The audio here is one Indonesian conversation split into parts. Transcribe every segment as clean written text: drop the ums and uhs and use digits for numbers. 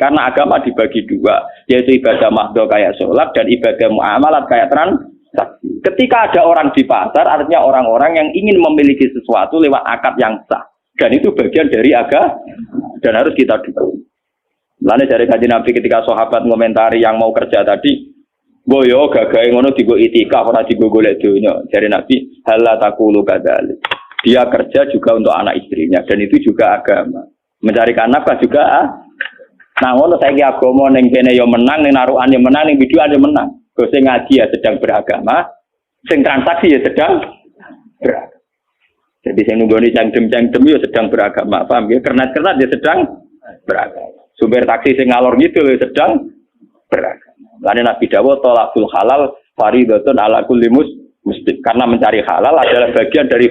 Karena agama dibagi dua, yaitu ibadah mahdhah kayak sholat dan ibadah muamalat kayak transaksi. Ketika ada orang di pasar, artinya orang-orang yang ingin memiliki sesuatu lewat akad yang sah. Dan itu bagian dari agama dan harus kita dukung. Lalu dari Kanjeng Nabi ketika sahabat ngomentari yang mau kerja tadi, boyo gagahe ngono digo itikaf ora digo golek donya. Dari Nabi, halla taqulu kadzalik. Dia kerja juga untuk anak istrinya dan itu juga agama. Mencarikan nafkah juga nah ngono saiki agama ning kene ya menang, ning narukan ya menang, ning biduan ya menang. Go sing ngaji ya sedang beragama, sing transaksi ya sedang beragama. Jadi sing nunggoni cangdem-cangdem ya sedang beragama, paham ya? Kernat-kernat ya sedang beragama. Sumber taksi sing ngalor gitu ya sedang beragama. Lalu Nabi dawuh talaqul halal fardhatun ala kulli muslim. Karena mencari halal adalah bagian dari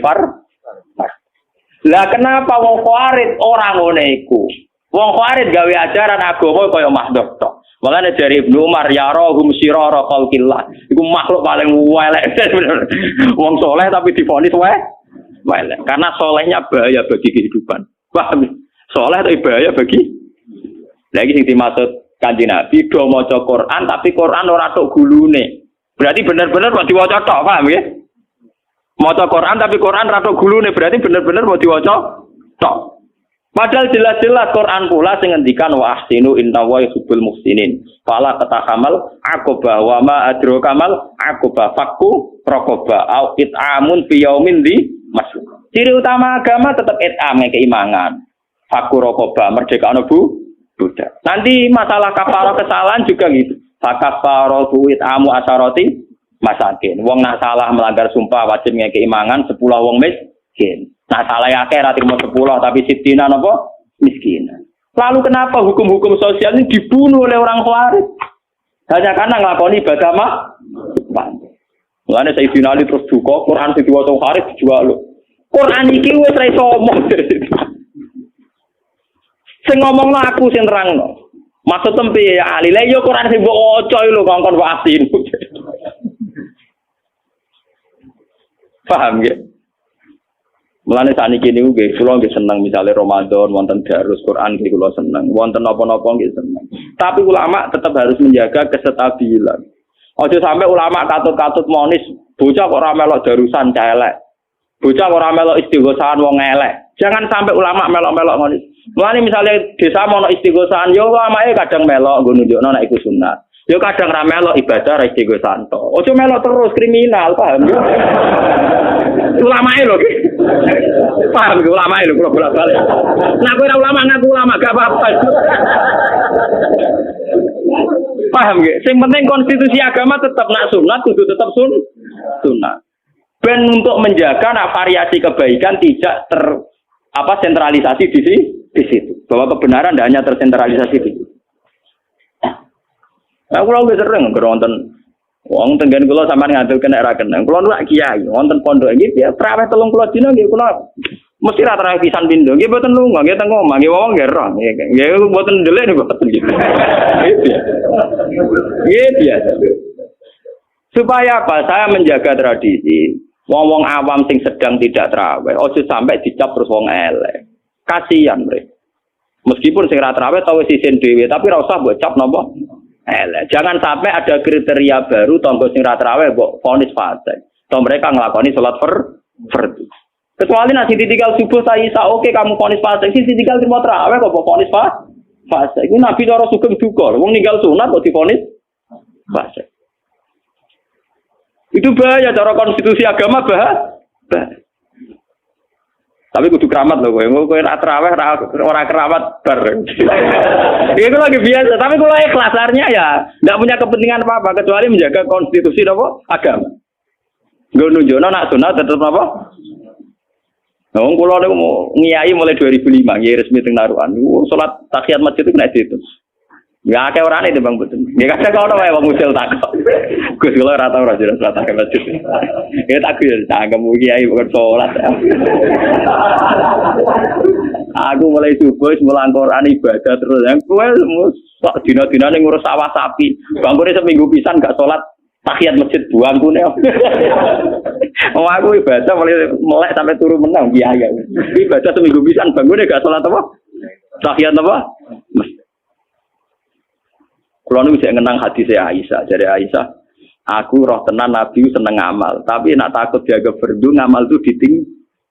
Lah kenapa wong Khawarij ora ngene iku? Wong Khawarij gawe ajaran agama kaya mahdhah tok. Makane dari Ibnu Umar ya rahum sirara khalqillah. Iku makhluk paling elek. Wong soleh tapi divonis elek. Karena solehnya bahaya bagi kehidupan. Paham? Soleh tapi bahaya bagi. Lagi sing dimaksud Kanjeng Nabi do maca Quran tapi Quran ora tok gulune. Berarti benar-benar kok diwaca tok, paham ya? Maca Quran tapi Quran ra tok gulune berarti benar-benar mau diwaca tok. Padahal jelas-jelas Quran pula sing ngendikan wa ahsinu innallaha yuhibbul muhsinin. Fala tatahamal aqaba wa ma adraka mal aqaba fakku raqaba au it'amun fi yaumin di masuk. Ciri utama agama tetap it'am keimangan. Fakku raqaba merdekano budak. Nanti masalah kafarah kesalahan juga gitu. Fakafaratu it'amu asharati masakin. Wong nak salah melanggar sumpah wajib ngekei mangan 10 wong miskin. Nah salah akeh ra trimo 10 tapi sitina napa miskin. Lalu kenapa hukum-hukum sosial ini dibunuh oleh orang Khawarij? Hanya karena nglakoni ibadah Mulane Sayyidina Ali terus duka Quran diwaca Khawarij dijual lho. Quran iki wis ra iso omong. Sing ngomongno aku sing nerangno. Maksud tempe ya Ali, lha yo Quran sing mbok waca lho kongkon wasin. Paham ya? Mulane saniki niku nggih kula nggih seneng misale Ramadan wonten darus Quran nggih kula seneng, wonten napa-napa nggih seneng. Tapi ulama tetap harus menjaga kestabilan. Aja sampai ulama katut-katut monis bocah kok ora melok darusan celek. Bocah kok ora melok istighosahan wong elek. Jangan sampai ulama melok-melok monis. Mulane misale desa mono istighosahan yo ulamae kadang melok nggo nunjukno nek iku sunat. Yo kadang ra melok ibadah ra istighosahan to. Ojo melok terus kriminal, paham yo. Ulamae lho iki. Paham ge ulamae lho kula bolak-balik. Nah kowe ora ulama ngaku ulama gak apa-apa. Paham ge? Sing penting konstitusi agama tetap nak sunat kudu tetap sunat. Ben untuk menjaga nak variasi kebaikan tidak sentralisasi di situ. Bahwa kebenaran tidak hanya tersentralisasi di situ. Nah, kalau nggak sering nonton, wong tenggen kulo sama ngadil kena raken. Kulo nggak kiai, nonton pondok ini dia perawat tolong kulo dino, gitu kulo mesti rata-rata pisan pindo. Gitu buatan lu nggak tengok, nggak wong nggak roh, gitu buatan delay nih buatan gitu. Gitu ya. Supaya apa? Saya menjaga tradisi. Wong-wong awam sing sedang tidak terawih, ojo sampai dicap terus wong elek. Kasihan mereka. Meskipun sing ra terawih tau sisin dhewe, tapi ora usah mbok cap napa elek. Jangan sampai ada kriteria baru tangga sing ra terawih mbok vonis fasik. Toh mereka nglakoni salat fardhu. Kecuali nasi ditinggal subuh saya oke kamu vonis fasik, sing ditinggal terima terawih kok mbok vonis fasik. Iku Nabi cara sugeng duka, wong ninggal sunat kok divonis fasik. Itu bahaya cara konstitusi agama bahaya. Tapi kudu keramat loh, kowe ora traweh ora keramat bar. Itu lagi biasa, tapi kalau ikhlas artinya ya enggak punya kepentingan apa-apa kecuali menjaga konstitusi apa agama. Nggo nunjukno nak sunat tetep apa? Wong kula niku ngiyai mulai 2005 nggih resmi teng Narukan. Salat tahiyat masjid itu kena diitung. Ya akeh orane itu Bang Betul. Ya kadang ono wae wong usil takok. Gus kula ora tau ora jelas salat ke masjid. Ya tak yo cangkem kiai bukan salat. Aku mulai subuh mulang Quran ibadah terus. Yang kowe sak dina-dinane ngurus sawah sapi. Bangkune seminggu pisan gak salat tahiyat masjid buangkune. Aku ibadah mulai melek sampai turu menang kiai. Ibadah seminggu pisan bangkune gak salat apa? Tahiyat apa? Kulo niku sik ngenang hadis Aisyah, dari Aisyah, aku roh tenan Nabi seneng amal, tapi nak takut jaga fardu ngamal itu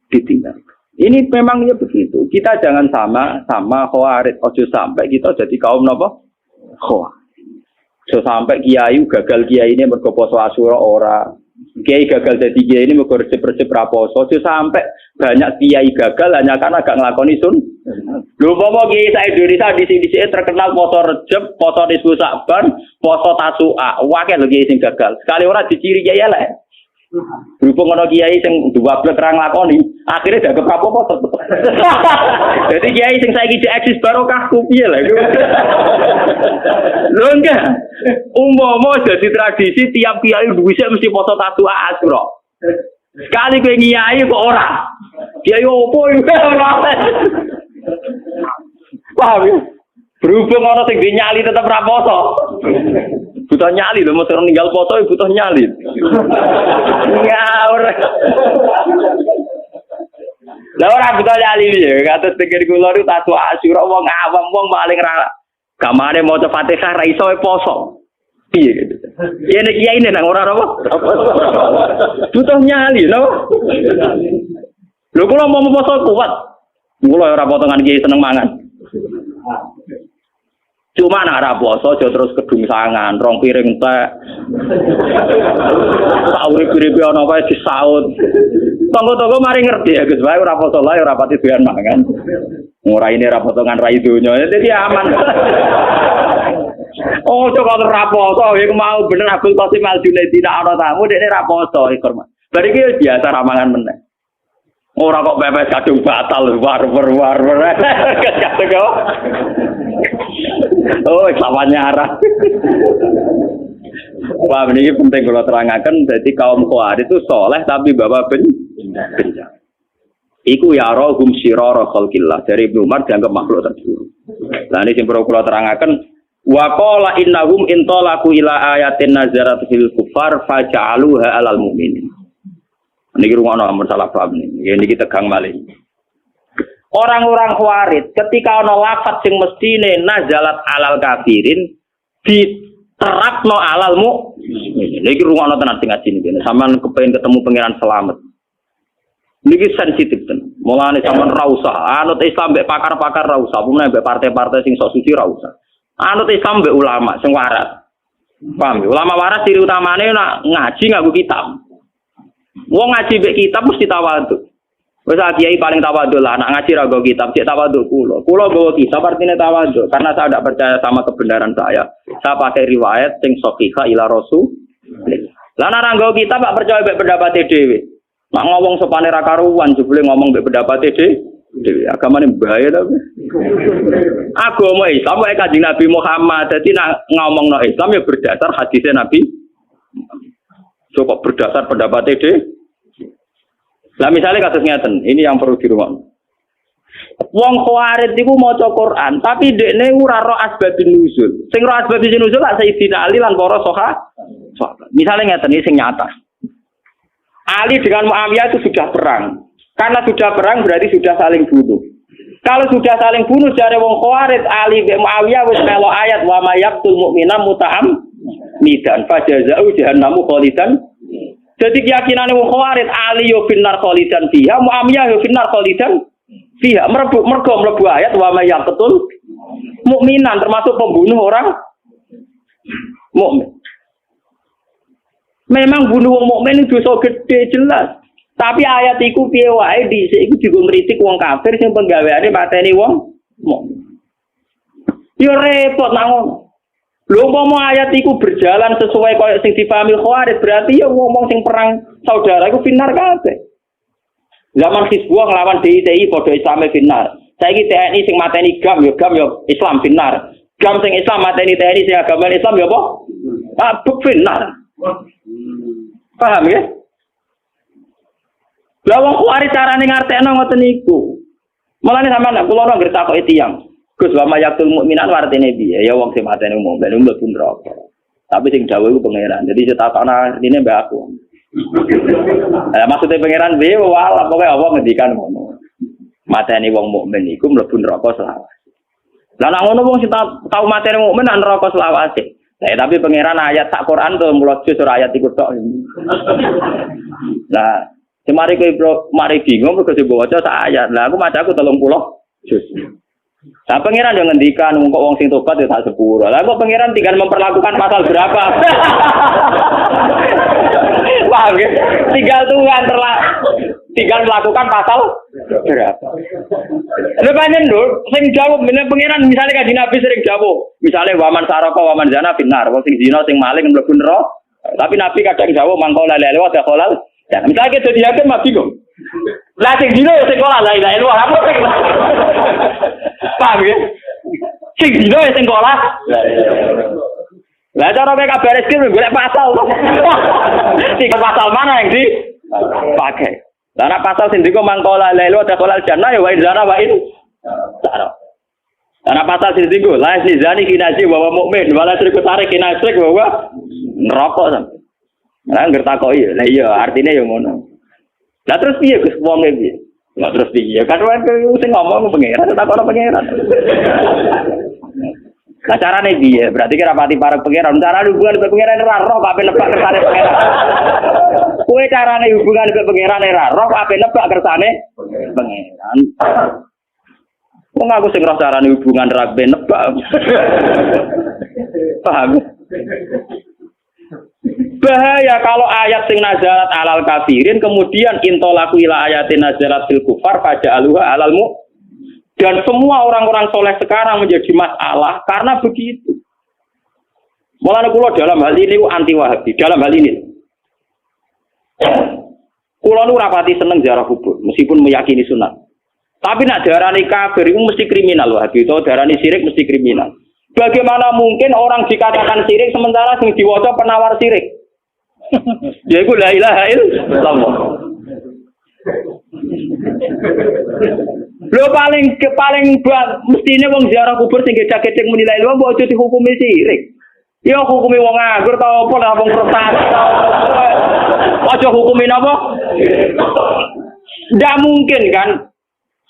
ditinggal. Ini memangnya begitu. Kita jangan sama khawarij. Ojo sampai kita jadi kaum napa? Khawarij. Ojo sampai kiai gagal kiai ini mergo poso Asyura ora. Kiai gagal jadi kiai ini mergo resep-resep ra poso. Ojo sampai banyak kiai gagal hanya karena gak nglakoni sun. Lho popo kiai sak Indonesia di sini terkenal poso Rejab, poso Nisfu Sa'ban, poso Tasu'a. Wae lho kiai sing gagal. Sekali ora diciri kiai elek. Berhubung ana kiai sing dua blek ra nglakoni, akhire dagem apa-apa tetep. Dadi kiai sing saiki eksis barokah ku piye lha iku. Lho enggak. Umpama dadi tradisi tiap kiai duwise mesti poso Tasu'a Asyura. Sekali kowe kiai kok ora. Kiai opo iku ora. Paham ya? Berhubung ana sing nyali tetep ra poso. Butuh nyali lho, mesti ninggal foto butuh nyali. Ngawur. Lah ora butuh nyali ya, kados pikir kula niku tasu Asyura wong awam wong paling ra gamane maca Fatihah ra iso poso. Piye gitu. Yene kiai ini nang ora apa? Butuh nyali lho. Lho kula mau poso kuat. Kula ora potongan kiai seneng mangan. Cuma nak ra poso aja terus kedung sangan, rong piring tek. Sauri-uripe ana wae disaut. Tonggo-tonggo mari ngerti ya Gus, wae ora poso lae ora pati doyan mangan. Ora ini ra potongan rai donya, dadi aman. Oh, coba ra poso, iku mau bener Abdul Qasim Al-Junaidi nak ana tamu dekne ra poso iku. Bar iki biasa ra mangan meneh. Ora kok pepes kadung batal war. Kadung kok. Oh, lawannya arah. Wah, ini penting kalau terangkan. Jadi kaum Khawarij itu soleh tapi bawa bencana. Iku ya rohum sirara khalqillah. Dari Ibnu Umar dianggap makhluk terburuk. Nah ini simpul kalau terangkan. Wa qala innahum intalaku ila ayatin nazarat fil kufar faja'aluha alal mu'minin. Ini rumah nomor salah paham ini. Ini kita tegang malih. Orang-orang Khawarij ketika ana lafaz sing mestine nazalat alal kafirin diterapno alal mukmin. Niki rungono tenan sing ngaji niki. Sampeyan kepengin ketemu pangeran selamat. Niki sensitif tenan. Mulane sampeyan ra usah anut Islam mbek pakar-pakar ra usah, umumane mbek partai-partai sing sok suci ra usah. Anut Islam mbek ulama sing waras. Paham? Ulama waras ciri utamane nak ngaji nganggo kitab. Wong ngaji mbek kitab mesti tawadhu. Wes kiai paling tawadhu lah, nak ngaji ra nggo kitab, cek tawadhu kula. Kula nggawa kitab artine tawadhu karena saya tidak percaya sama kebenaran saya. Saya pakai riwayat sing sahihah ila Rasul. Lah nek ra nggawa kitab gak percaya mbek pendapate dhewe. Nak ngomong sopane ra karuan jebule ngomong mbek pendapate dhewe. Agamane bahaya ta. Agama Islam wae Kanjeng Nabi Muhammad. Dadi nak ngomongno Islam ya berdasar hadisnya Nabi. Coba berdasar pendapat ide. Lah misalnya kasus ngeten, ini yang perlu dirumah. Wong Khawarij iku maca Quran, tapi dekne ora ro asbabun nuzul. Sing ro asbabun nuzul lak Sayyidina Ali lan para sahabat. Misalnya ngeten iki sing nyata. Ali dengan Muawiyah itu sudah perang. Karena sudah perang berarti sudah saling bunuh. Kalau sudah saling bunuh dari wong Khawarij, Ali bin Muawiyah wis melo ayat wa mayaqtul mu'mina muta'am nidan fajazau jahannamu khalidan. Jadi keyakinane wong Khawarij Ali yo finnar khalidan fiha, Muawiyah yo finnar khalidan fiha. Mergo mlebu ayat wa mayaqtul mukminan termasuk pembunuh orang mukmin. Memang bunuh wong mukmin itu dosa gede jelas. Tapi ayat iku piye wae dhisik iku digo ngritik wong kafir sing penggaweane mateni wong mukmin. Yo repot nang ngono. Lho umpama ayat iku berjalan sesuai koyo sing dipahami Khawarij berarti ya ngomong sing perang saudara iku finar kabeh. Zaman Hizbullah nglawan DITI padha Islame finar. Saiki TNI sing mateni GAM yo Islam finar. GAM sing Islam mateni TNI sing agama Islam yo apa? Ah, finar. Paham ya? Lah wong Khawarij carane ngartekno ngoten niku. Mulane sampean kula ora ngertakoki tiyang. Gus wa mayaqtul mukminan artine piye? Ya wong sing mateni mukmin mlebu neraka. Tapi sing dawuh iku pangeran. Jadi cetakno artine mbak aku. Maksudnya pangeran piye? Wah, pokoke Allah ngendikan ngono. Mateni wong mukmin iku mlebu neraka selawase. Lah nek ngono wong sing tau mateni mukmin nang neraka selawase. Tapi pangeran ayat sak Quran tuh mulut surah ayat iku tok. Nah, semari kowe mari bingung kok diwaca sak ayat. Lah aku macaku 30 juz. Nah, pangeran yang ngendikan kok wong sing tobat ya sak sepuro. Lah kok pangeran tinggal memperlakukan pasal berapa? Paham ya? Tinggal melakukan pasal berapa? Lha pancen lho, sing jawab pangeran misalnya kanjeng Nabi sering jawab. Misalnya waman saraka waman zina binar, wong sing zina sing maling mlebu neraka. Tapi Nabi kadang jawab mangko la ilaha illallah wa qala. Ya, misalnya kita jadi hakim mah bingung. Lah sing zina ya sing kola la ilaha illallah apa sing. Paham ya? Sing zina ya sing kola. Lah cara kowe kabar rezeki golek pasal. Sing pasal mana yang dipakai? Lah nek pasal sing diko mangkola lelo dakolal jannah ya wa inzana wa in sara. Lah pasal sing diko la zani kinasi wa mukmin wala syirku tarik kinasrik wa neraka sampe. Lah ngertakoki ya. Lah iya artine ya ngono. Lah terus piye Gus wonge piye? Lah terus piye? Kan sing ngomong pangeran takon pangeran. Lah carane piye? Berarti kira pati para pangeran. Cara hubungan dengan pangeran ora roh kabeh nebak kersane pangeran. Kowe carane hubungan dengan pangeran ora roh kabeh nebak kersane pangeran. Wong aku sing roh carane hubungan ra kabeh nebak. Paham? Bahaya kalau ayat sing nazarat alal kafirin kemudian intolaku ila ayatin nazarat fil kufar faja'aluha alalmu. Dan semua orang-orang soleh sekarang menjadi masalah karena begitu. Mulane kula dalam hal ini anti Wahabi. Dalam hal ini, kula nu rapati seneng ziarah kubur, meskipun meyakini sunat. Tapi nak darani kafir itu mesti kriminal Wahabi. Itu darani syirik mesti kriminal. Bagaimana mungkin orang dikatakan syirik sementara sing diwaca penawar syirik? Yaiku la ilaha illallah. Lho paling mestine wong ziarah kubur sing gecek-gecek muni la ilaha mbok aja dihukumi sirik. Ya hukumi wong nganggur ta apa lah wong prestasi. Aja hukumi napa? Ndak mungkin kan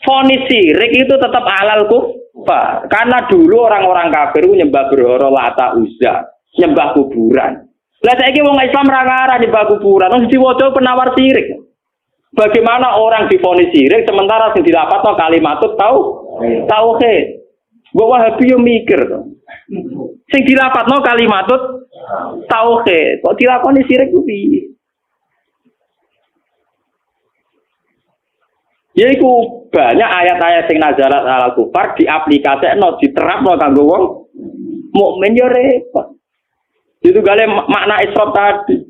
vonis sirik itu tetap halal kufar. Karena dulu orang-orang kafir nyembah berhala Lata Uzza, nyembah kuburan. Lah saiki wong Islam ra ngarah nyembah kuburan, wong diwaca penawar sirik. Bagaimana orang divonis sirik sementara sing dilapatno kalimatut tauhid. Mbok Wahabi yo mikir to. Sing dilapatno kalimatut tauhid, kok dilakoni sirik ku piye? Yaiku banyak ayat-ayat sing nazarat alal kufar diaplikasekno diterapno kanggo wong mukmin yo repot. Itu gale makna Isra tadi.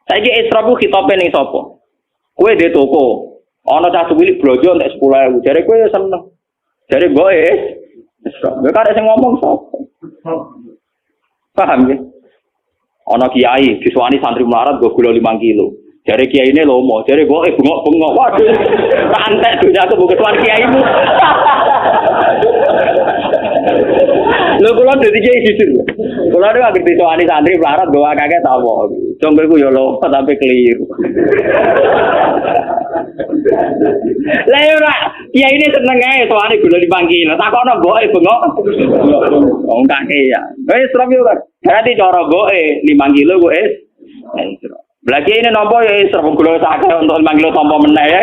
Saiki Isra ku khitope ning sapa? Kowe di toko, ana cah cilik blojo entek 10.000. Jare kowe ya seneng. Jare mboke Isra. Kowe karek sing ngomong sapa? Paham ya? Ana kiai diswani santri melarat go gula 5 kilo. Jare kiyaine lomo, jare mboke bengok-bengok. Waduh. Santek dunya aku bukan tuan kiaimu. Lho kula dadi kiai jujur. Kula nek anggere diswani santri melarat go akeh ta apa. Jonggo iku ya lho tapi keliru. Lah ora, ya ini seneng ae soalé gula 5 kilo. Takono mboke bengok. Wong kake ya. Wis Isra yo kan. Berarti cara mboke 5 kilo ku Isra. Lagi ini nampa ya Isra gula sakit untuk 5 kilo tampa meneh ya.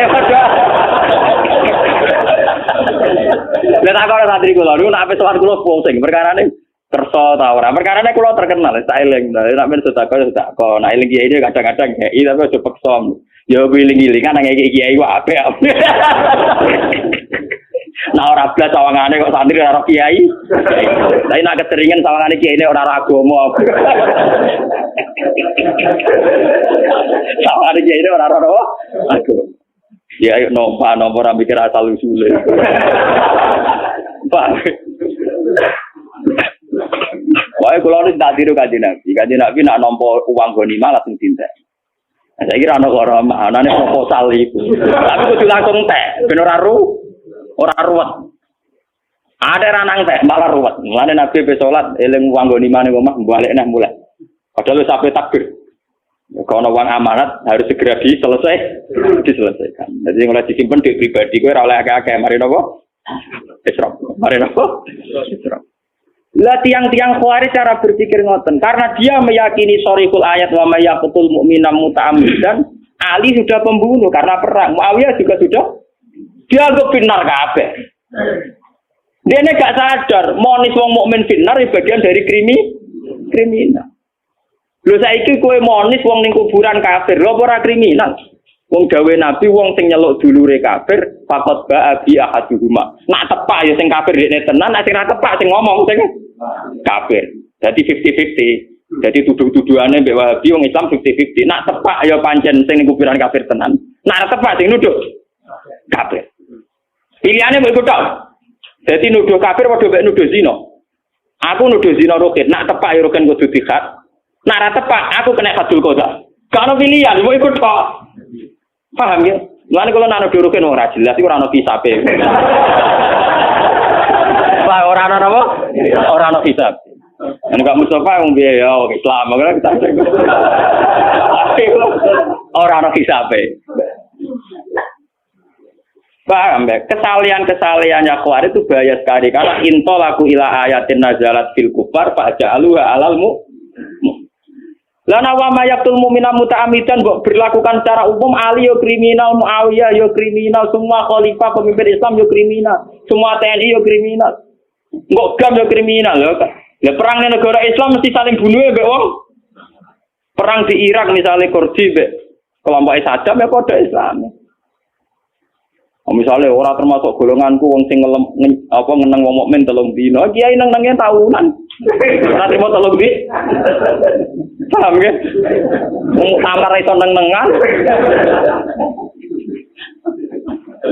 Lah takono santri kula niku nek sowan kula pusing perkarane kersa ta ora. Perkarane kula terkenal tak eling. Nek men sedekah nek eling kiai kadang-kadang kiai tapi aja peksa. Ya wiling-wilingan nang kiai ku apik. Nah ora blas sawangane kok santri ora kiai. Lah nek keteringan sawangane kiai ora agama. Sawangane kiai ora agama. Ya ayo nomor ora mikir asal usule. Pak. Wae kula nek tak tiru kanjeng Nabi. Kanjeng Nabi nak nampa uang gonima langsung tindak. Saya kira ana ora anane proposal iku. Tapi kudu langsung tek, ben ora ruwet. Ada ranang tek malah ruwet. Mulane Nabi be salat eling uang gonima ning omah balik neh mulai. Padahal sampai takbir. Kalau uang amanat harus segera diselesaikan. Jadi mulai disimpan di pribadi gue oleh akeh-akeh. Mari nopo? Isra. Mari nopo? Isra. Lah tiang-tiang Khawarij cara berpikir ngoten, karena dia meyakini sharihul ayat wa may yaqtul mu'mina muta'ammidan, Ali sudah pembunuh karena perang, Muawiyah juga sudah dianggap finnar kabeh. Dia ini gak sadar, monis wong mukmin finnar bagian dari kriminal. Lho saiki kowe monis wong ning kuburan kafir, lho ora kriminal. Wong gawe Nabi wong sing nyeluk dulure kafir, faqat ba'a bi ahaduhuma. Nak tepak ya sing kafir dekne tenan, nek sing ra tepak sing ngomong sing kafir. Jadi 50-50. Jadi tuduh-tuduhane mbek Wahabi wong Islam 50-50. Nak tepak ya pancen sing ning kuburan kafir tenan. Nak ra tepak sing nuduh kafir. Pilihane mbok iku tok. Dadi nuduh kafir padha mbek nuduh zina. Aku nuduh zina Rukin, nak tepak ya Rukin kudu dikhat. Nak ra tepak aku kena hadul qadha. Gak ono pilihan, mbok ikut kok. Paham ya? Mulane kalau nak nuduh Rukin ora jelas iku ora ono kisabe. Pak ora ono apa? Ora ono hisab. Nek Mustafa wong piye ya Islam kok kita. Ora ono hisabe. Paham ya? Kesalahan-kesalahannya Khawarij itu bahaya sekali. Karena intolaku ila ayatin nazalat fil kufar fa'ja'aluha alalmu. Lana wa mayaqtul mu'mina muta'ammidan kok berlakukan secara umum Ali yo kriminal, Muawiyah yo kriminal, semua khalifah pemimpin Islam yo kriminal, semua TNI yo kriminal. Kok gam yo kriminal lho. Lah perang ning negara Islam mesti saling bunuh mbek wong. Perang di Irak misalnya Kurdi mbek kelompok Saddam ya padha Islam. Misalnya orang termasuk golonganku wong sing ngeneng wong mukmin 3 dina, kiai neng-nenge tahunan. Ora trimo 3 dina. Paham ya? Amar iso neng-nengan.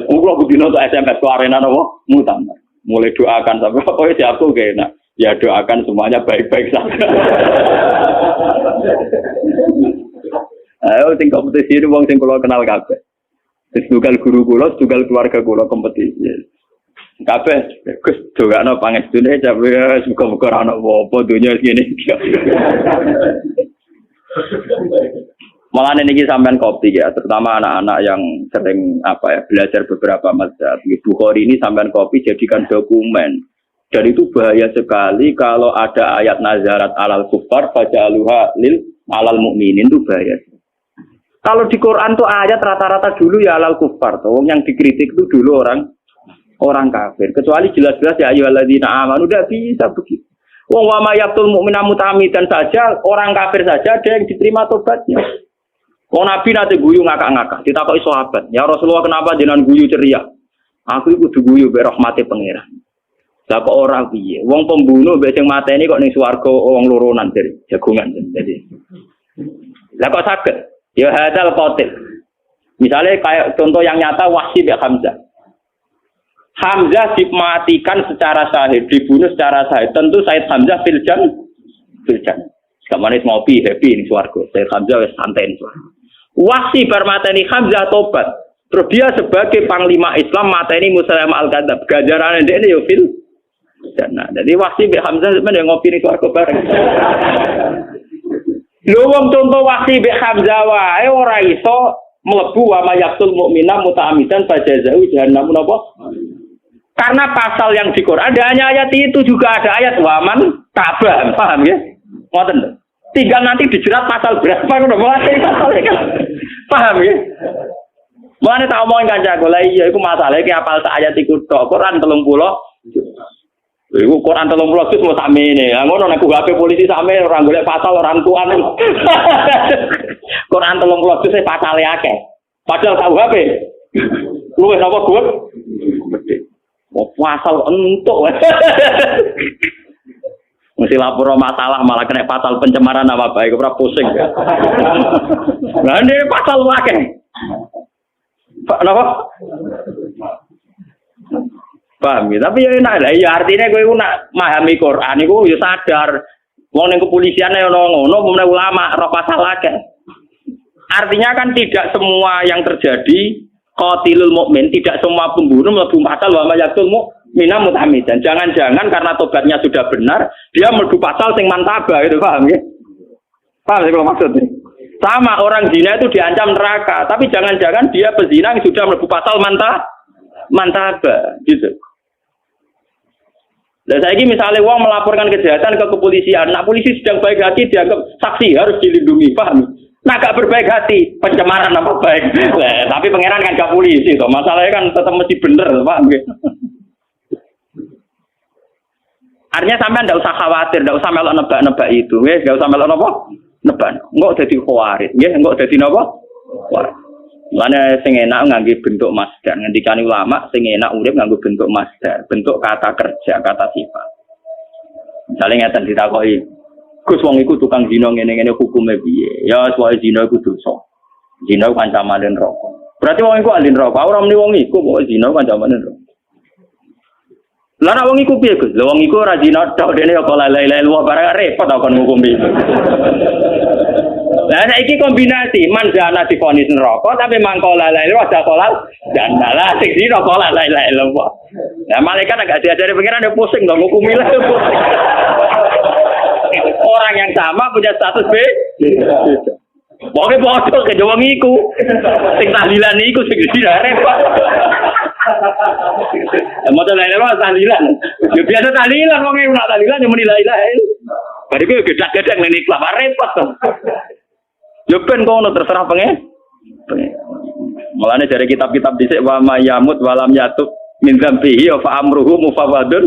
Kulo kudino tok SMS ke arena napa? Mutamar. Mulai doakan sampai kowe siapku kena. Ya doakan semuanya baik-baik saja. Ayo sing kompetisi wong sing kula kenal kabeh. Tugal guru kula, tugal keluarga kula kompetisi. Kabeh Gus dongakno pangestune jabe muga-muga ora ana apa-apa donya ngene iki. Malah niki sampean kopi ya, terutama anak-anak yang sering belajar beberapa mazhab. Bukhari ini sampean kopi jadikan dokumen. Dan itu bahaya sekali kalau ada ayat nazarat alal kufar faja'aluha lil alal mukminin itu bahaya. Kalau di Quran tuh ayat rata-rata dulu ya alal kufar tuh, yang dikritik itu dulu orang kafir. Kecuali jelas-jelas ya ayyuhalladzina amanu udah bisa begitu. Wong wa may yaqtul mu'mina muta'ammidan saja, orang kafir saja ada yang diterima tobatnya. Wong Nabi nate guyu ngakak-ngakak, ditakoki sahabat, "Ya Rasulullah kenapa jenengan guyu ceria?" Aku iku kudu guyu be rahmate pangeran. Lah kok ora piye? Wong pembunuh mbek sing mateni kok ning swarga wong loronan dari jagongan. Jadi. Lah kok saged? Ya hadal qatil. Misalnya kayak contoh yang nyata Wahsy bin Hamzah. Hamzah dimatikan secara sahih, dibunuh secara sahih. Tentu Said Hamzah filjan. Kamane ngopi happy ning swarga. Said Hamzah wis santai ning swarga. Wahsy bar mateni Hamzah tobat. Terus dia sebagai panglima Islam mateni Musailamah al-Kadzdzab. Ganjarane ndekne yo fil jannah. Jadi Wahsy bin Hamzah sampeyan ngopi ning swarga bareng. Lho wong contoh Wahsy bin Hamzah wae ora iso mlebu wa mayaqtul mukmina muta'ammidan fajazau jahannam napa? Karena pasal yang di Quran ada hanya ayat itu, juga ada ayat waman tabah, paham ya? Ngoten. Tinggal nanti dijerat pasal berapa ngono mulai pasal kan. Paham ya? Mulane tak omongin kancaku, lha iya iku masalahe ki apal sak ayat iku tok Quran 30. Iku Quran 30 juz mau sakmene. Lah ngono nek HP polisi sakmene ora golek pasal ora entuan. Quran 30 juz e pasale akeh. Padahal tahu HP. Luwih napa gue? Pasal entuk. Mesti lapor masalah malah kena pasal pencemaran nama baik ora pusing. Lah ini pasal akeh. Napa? Paham ya, tapi ya enak lah. Ya artinya kowe nak memahami Quran iku ya sadar. Wong ning kepolisian ono ngono, umumnya ulama roh pasal akeh. Artinya kan tidak semua yang terjadi qatilul mukmin, tidak semua pembunuh mlebu pasal wa mayaqtul mu'mina muta'ammidan. Jangan-jangan karena tobatnya sudah benar, dia mlebu pasal sing mantaba gitu, paham ya? Paham sih kalau maksudnya? Sama orang zina itu diancam neraka, tapi jangan-jangan dia pezina yang sudah mlebu pasal mantaba gitu. Nah, saiki misalnya wong melaporkan kejahatan ke kepolisian, nah polisi sedang baik hati dianggap saksi harus dilindungi, paham? Nah gak berbaik hati, pencemaran nama baik. Nah, tapi pangeran kan gak polisi, toh masalahnya kan tetap mesti bener, paham? Artinya sampean ndak usah khawatir, ndak usah melok nebak-nebak itu, nggih, ndak usah melok napa? Nebak. Engko dadi khawarit, nggih, engko dadi napa? Khawarit. Mulane sing enak ngangge bentuk masdar. Ngendikane ulama sing enak urip nganggo bentuk masdar, bentuk kata kerja, kata sifat. Misalnya ngeten ditakoki, Gus wong iku tukang zina ngene-ngene hukume piye? Ya soal zina iku dosa. Zina kan ancamane neraka. Berarti wong iku ahli neraka. Ora muni wong iku kok zina kan ancamane neraka. Lah nek wong iku piye Gus? Lah wong iku ora zina tok dene kok la-la-la barang repot kon ngukumi. Lah saiki kombinasi manjana divonis neraka tapi mangko la-la ada kolal dan lah sing zina kolal la-la. Lah malaikat agak diajari pengiran ya pusing dong ngukumi lah. Orang yang sama punya status B. Pokoknya bodoh ke wong iku. Sing tahlilan iku sing zina repot. Modal lain-lain tahlilan. Ya biasa tahlilan wong ora tahlilan yo muni la ilaha illallah. Bariku yo gedak-gedak ning ikhlas repot to. Yo ben kono terserah pengen. Mulane dari kitab-kitab dhisik wa mayamut walam yatub min dzambihi fa amruhu mufawwadun.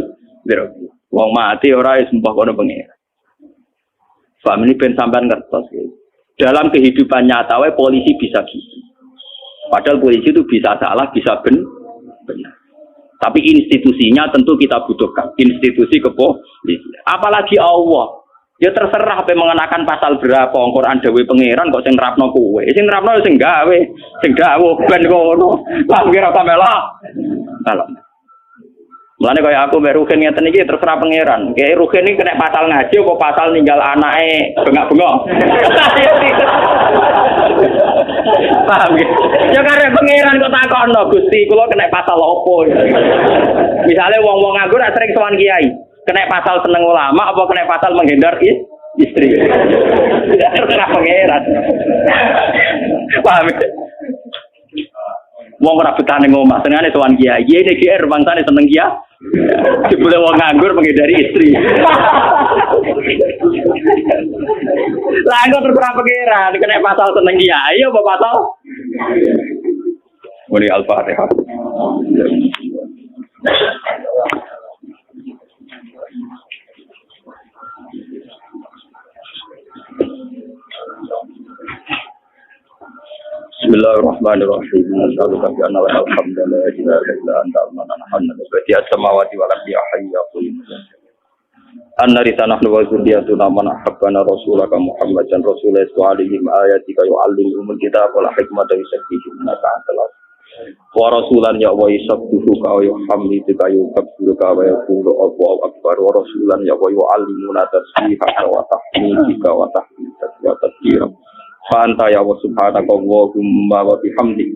Wong mati ora wis mbah kono pengen. Paham ini ben sampean ngertos ya. Dalam kehidupan nyata polisi bisa gitu. Padahal polisi itu bisa salah, bisa benar. Tapi institusinya tentu kita butuhkan. Institusi kepolisian. Apalagi Allah. Ya terserah apa mengenakan pasal berapa Al-Qur'an dawuh pangeran kok sing nerapno kowe. Sing nerapno sing gawe, sing dawuh ben kono. Lah kira sampe lah. Salah. Mulane kaya aku mbek Ruhin ngeten iki terserah pangeran. Kayak Ruhin iki kena pasal ngaji apa pasal ninggal anake bengak-bengok. Paham ya? Ya karena pangeran kok takono Gusti, kula kena pasal opo. Misale wong-wong nganggur sering sowan kiai, kena pasal seneng ulama apa kena pasal menghindar istri. Ya terserah pangeran. Paham ya? Wong ora betane ngomah, senengane sowan kiai. Kiai iki GR bangsane seneng kiai. Dibule wong nganggur menghindari istri. Lah kok terserah pangeran, kena pasal seneng kiai apa pasal? Muni Al-Fatihah. Bismillahirrahmanirrahim. Assalamualaikum warahmatullahi wabarakatuh. La ilaha illa anta subhanaka badi'as samawati wal ardi hayya qayyum. Annari tanahnu wa zurriyatuna man ahabbana rasulaka Muhammadan rasulullah alaihim ayatika yu'allimuhumul kitaba wal hikmata wa yuzakkihim innaka antal wa rasulan ya wa yusabbihuka wa yuhammiduka yukabbiruka wa yaqulu Allahu akbar wa rasulan ya wa yu'allimuna tasbihaka wa tahmidika wa tahmidaka wa tadbira. Fanta ya wa subhanaka Allahumma wa bihamdik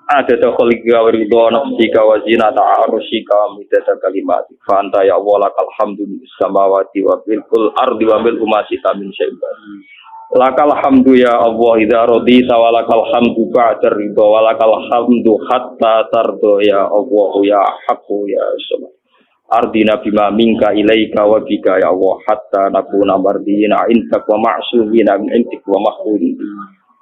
adada khalqika wa ridha nafsika wa zinata arsyika midada kalimatik. Fanta ya Allah lakal hamdu bis samawati wa bil ardi wa bil umasita min syai'in. Lakal hamdu ya Allah idza radita wa lakal hamdu ba'da ridha wa lakal hamdu hatta tardo ya Allah ya haqqu ya samad. Ardina bima minka ilaika wa bika ya Allah hatta nakuna mardina intak wa ma'sumina min intik wa mahfudin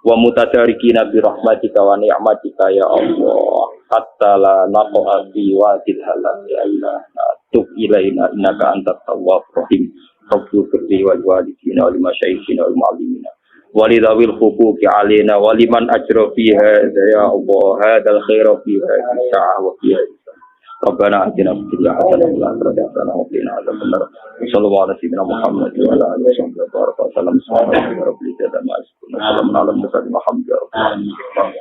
wa mutadarikina bi rahmatika wa ni'matika ya Allah hatta la naqa'a bi wadil halal ya Allah tub ilaina innaka antat tawwabur rahim rabbil firdi wal walidina wal masyayikhina wal mu'allimina walidawil huquqi alaina waliman ajra fiha ya Allah hadal khaira fiha sa'a wa fiha Rabbana atina fid dunya hasanah wa fil akhirati hasanah wa qina adzabannar. Sallallahu alaihi wa sallam Muhammad wa ala alihi wa sahbihi wa sallam. Subhanallahi rabbil izzati amma yasifun. Assalamu alaikum warahmatullahi wabarakatuh.